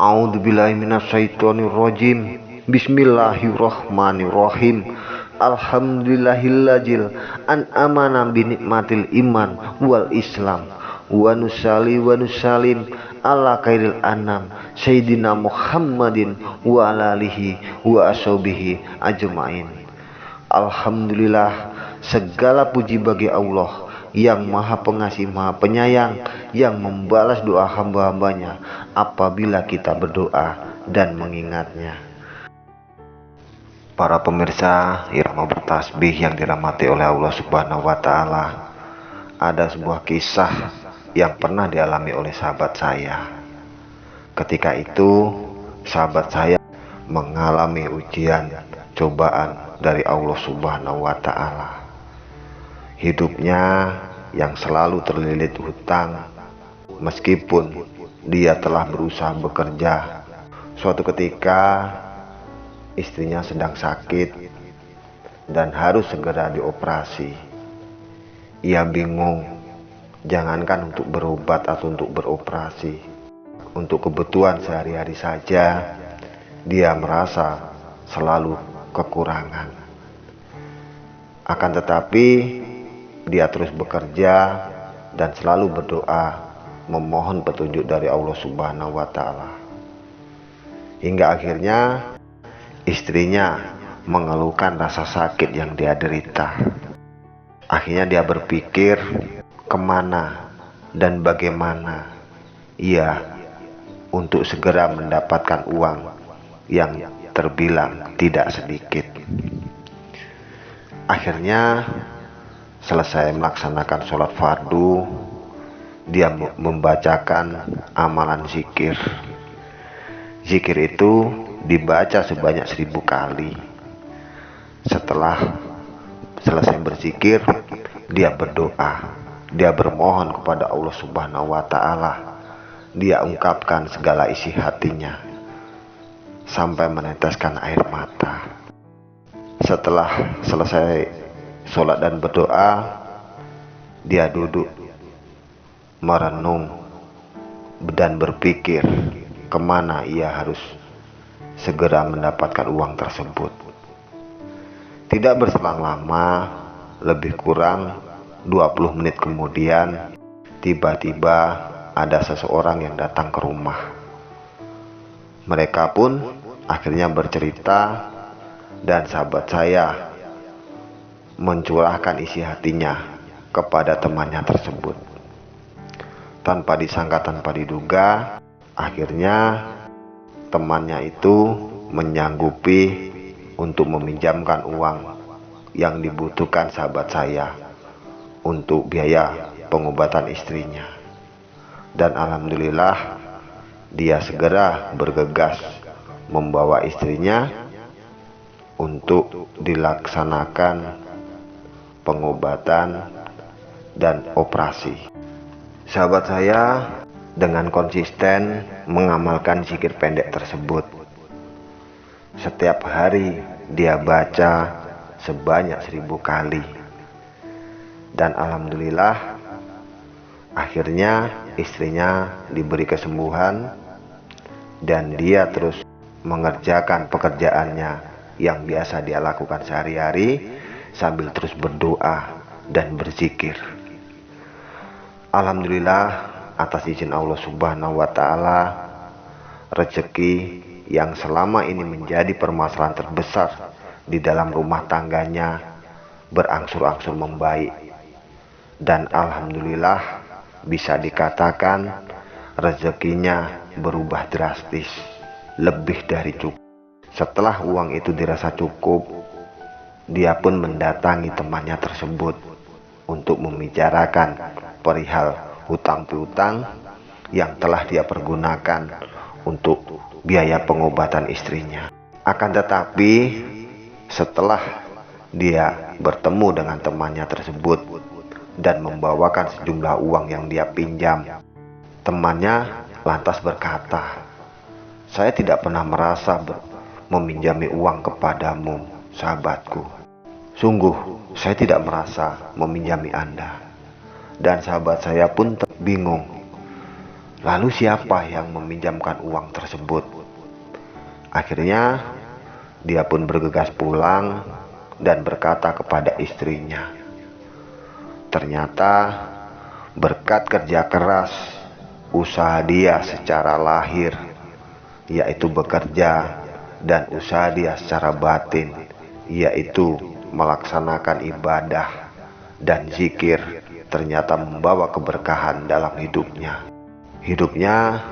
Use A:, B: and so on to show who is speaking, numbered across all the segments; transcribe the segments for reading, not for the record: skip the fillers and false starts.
A: A'udzubillahi minasyaitonirrajim. Bismillahirrahmanirrahim. Alhamdulillahilladzil an'amana binikmatil iman wal islam wa nusalli wa nusalim ala khairil anam sayyidina Muhammadin wa ala alihi wa ashabihi ajmain. Alhamdulillah, segala puji bagi Allah yang maha pengasih maha penyayang, yang membalas doa hamba-hambanya apabila kita berdoa dan mengingatnya. Para pemirsa irama bertasbih yang dirahmati oleh Allah Subhanahu wa Ta'ala, ada sebuah kisah yang pernah dialami oleh sahabat saya. Ketika itu sahabat saya mengalami ujian, cobaan dari Allah Subhanahu wa Ta'ala. Hidupnya yang selalu terlilit hutang, meskipun dia telah berusaha bekerja. Suatu ketika istrinya sedang sakit dan harus segera dioperasi. Ia bingung, jangankan untuk berobat atau untuk beroperasi, untuk kebutuhan sehari-hari saja dia merasa selalu kekurangan. Akan tetapi dia terus bekerja dan selalu berdoa memohon petunjuk dari Allah Subhanahu wa Ta'ala. Hingga akhirnya istrinya mengeluhkan rasa sakit yang dia derita. Akhirnya dia berpikir kemana dan bagaimana ia untuk segera mendapatkan uang yang terbilang tidak sedikit. Akhirnya selesai melaksanakan sholat fardu, dia membacakan amalan zikir. Zikir itu dibaca sebanyak 1000 kali. Setelah selesai berzikir, dia berdoa, dia bermohon kepada Allah Subhanahu wa Ta'ala. Dia ungkapkan segala isi hatinya sampai meneteskan air mata. Setelah selesai sholat dan berdoa, dia duduk merenung dan berpikir kemana ia harus segera mendapatkan uang tersebut. Tidak berselang lama, lebih kurang 20 menit kemudian, tiba-tiba ada seseorang yang datang ke rumah. Mereka pun akhirnya bercerita dan sahabat saya mencurahkan isi hatinya kepada temannya tersebut. Tanpa disangka, tanpa diduga, akhirnya temannya itu menyanggupi untuk meminjamkan uang yang dibutuhkan sahabat saya untuk biaya pengobatan istrinya. Dan alhamdulillah dia segera bergegas membawa istrinya untuk dilaksanakan pengobatan dan operasi. Sahabat saya dengan konsisten mengamalkan zikir pendek tersebut. Setiap hari dia baca sebanyak 1000 kali. Dan alhamdulillah akhirnya istrinya diberi kesembuhan dan dia terus mengerjakan pekerjaannya yang biasa dia lakukan sehari-hari sambil terus berdoa dan berzikir. Alhamdulillah atas izin Allah Subhanahu wa Ta'ala, rezeki yang selama ini menjadi permasalahan terbesar di dalam rumah tangganya berangsur-angsur membaik. Dan alhamdulillah bisa dikatakan rezekinya berubah drastis, lebih dari cukup. Setelah uang itu dirasa cukup, dia pun mendatangi temannya tersebut untuk membicarakan perihal hutang piutang yang telah dia pergunakan untuk biaya pengobatan istrinya. Akan tetapi setelah dia bertemu dengan temannya tersebut dan membawakan sejumlah uang yang dia pinjam, temannya lantas berkata, "Saya tidak pernah merasa meminjami uang kepadamu, sahabatku. Sungguh saya tidak merasa meminjami Anda." Dan sahabat saya pun bingung, Lalu siapa yang meminjamkan uang tersebut? Akhirnya dia pun bergegas pulang dan berkata kepada istrinya, ternyata berkat kerja keras usaha dia secara lahir, yaitu bekerja, dan usaha dia secara batin, yaitu melaksanakan ibadah dan zikir, ternyata membawa keberkahan dalam hidupnya. Hidupnya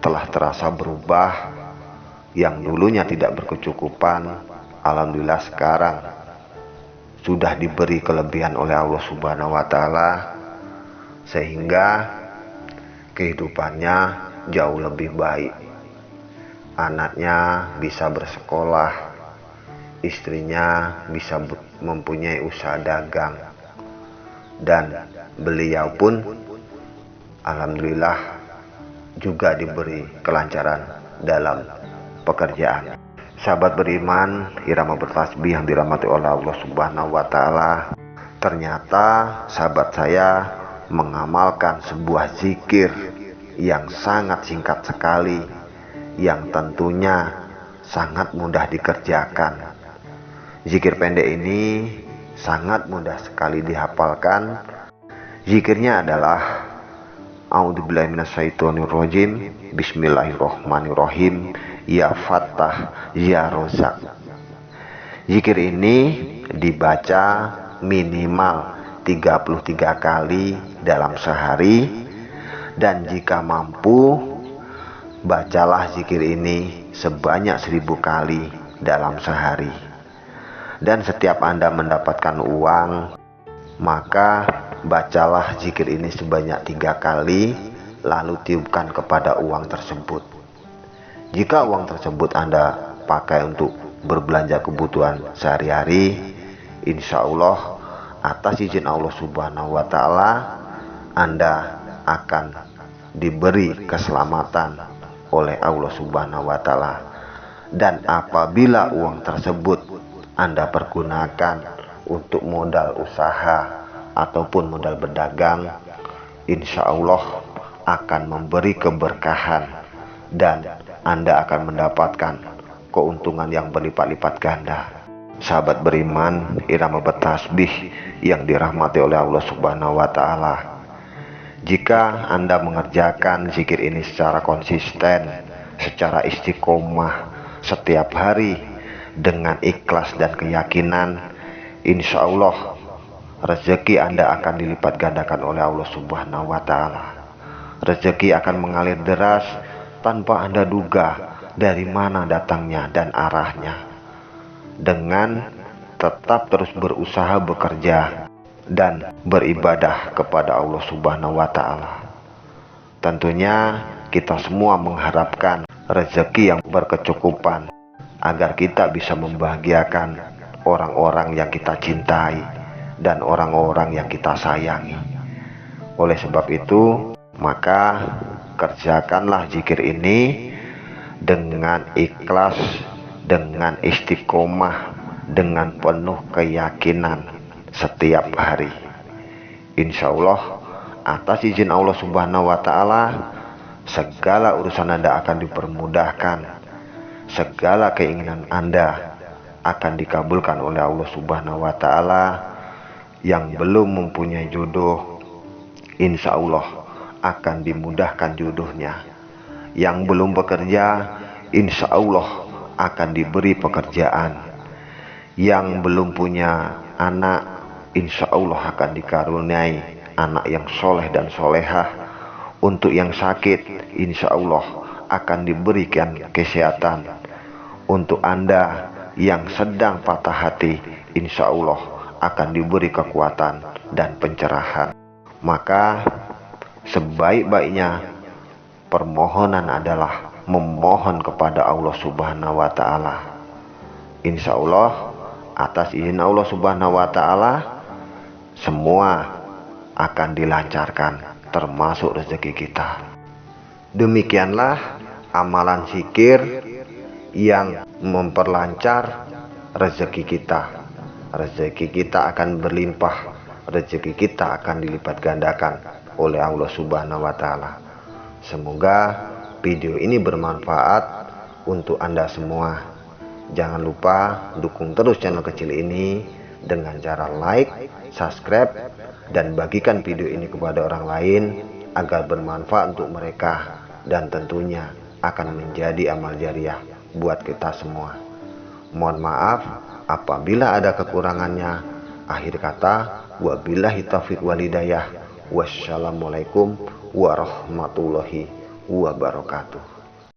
A: telah terasa berubah. Yang dulunya tidak berkecukupan, alhamdulillah sekarang sudah diberi kelebihan oleh Allah Subhanahu wa Ta'ala, sehingga kehidupannya jauh lebih baik. Anaknya bisa bersekolah, istrinya bisa mempunyai usaha dagang, dan beliau pun alhamdulillah juga diberi kelancaran dalam pekerjaan. Sahabat beriman, irama bertasbih yang dirahmati oleh Allah Subhanahu wa Ta'ala, ternyata sahabat saya mengamalkan sebuah zikir yang sangat singkat sekali, yang tentunya sangat mudah dikerjakan. Zikir pendek ini sangat mudah sekali dihafalkan. Zikirnya adalah A'udzubillahi minasyaitonirrajim, Bismillahirrahmanirrahim, Ya Fattah, Ya Rozak. Zikir ini dibaca minimal 33 kali dalam sehari, dan jika mampu bacalah zikir ini sebanyak 1000 kali dalam sehari. Dan setiap Anda mendapatkan uang, maka bacalah zikir ini sebanyak 3 kali, lalu tiupkan kepada uang tersebut. Jika uang tersebut Anda pakai untuk berbelanja kebutuhan sehari-hari, insya Allah atas izin Allah Subhanahu wa Ta'ala, Anda akan diberi keselamatan oleh Allah Subhanahu wa Ta'ala. Dan apabila uang tersebut Anda pergunakan untuk modal usaha ataupun modal berdagang, insya Allah akan memberi keberkahan, dan Anda akan mendapatkan keuntungan yang berlipat-lipat ganda. Sahabat beriman, irama bertasbih yang dirahmati oleh Allah Subhanahu wa Ta'ala, jika Anda mengerjakan zikir ini secara konsisten, secara istiqomah setiap hari dengan ikhlas dan keyakinan, insya Allah rezeki Anda akan dilipat gandakan oleh Allah Subhanahu wa Ta'ala. Rezeki akan mengalir deras tanpa Anda duga dari mana datangnya dan arahnya. Dengan tetap terus berusaha bekerja dan beribadah kepada Allah Subhanahu wa Ta'ala. Tentunya kita semua mengharapkan rezeki yang berkecukupan agar kita bisa membahagiakan orang-orang yang kita cintai dan orang-orang yang kita sayangi. Oleh sebab itu, maka kerjakanlah zikir ini dengan ikhlas, dengan istiqomah, dengan penuh keyakinan setiap hari. Insya Allah atas izin Allah Subhanahu wa Ta'ala, segala urusan Anda akan dipermudahkan, segala keinginan Anda akan dikabulkan oleh Allah Subhanahu wa Ta'ala. Yang belum mempunyai jodoh, insya Allah akan dimudahkan jodohnya. Yang belum bekerja, insya Allah akan diberi pekerjaan. Yang belum punya anak, insya Allah akan dikaruniai anak yang soleh dan solehah. Untuk yang sakit, insya Allah akan diberikan kesehatan. Untuk Anda yang sedang patah hati, insya Allah akan diberi kekuatan dan pencerahan. Maka sebaik-baiknya permohonan adalah memohon kepada Allah Subhanahu wa Ta'ala. Insya Allah atas izin Allah Subhanahu wa Ta'ala, semua akan dilancarkan, termasuk rezeki kita. Demikianlah amalan zikir yang memperlancar rezeki kita. Rezeki kita akan berlimpah, rezeki kita akan dilipat gandakan oleh Allah Subhanahu wa Ta'ala. Semoga video ini bermanfaat untuk Anda semua. Jangan lupa dukung terus channel kecil ini dengan cara like, subscribe, dan bagikan video ini kepada orang lain agar bermanfaat untuk mereka dan tentunya akan menjadi amal jariah buat kita semua. Mohon maaf apabila ada kekurangannya. Akhir kata, wabillahi taufiq walhidayah. Wassalamualaikum warahmatullahi wabarakatuh.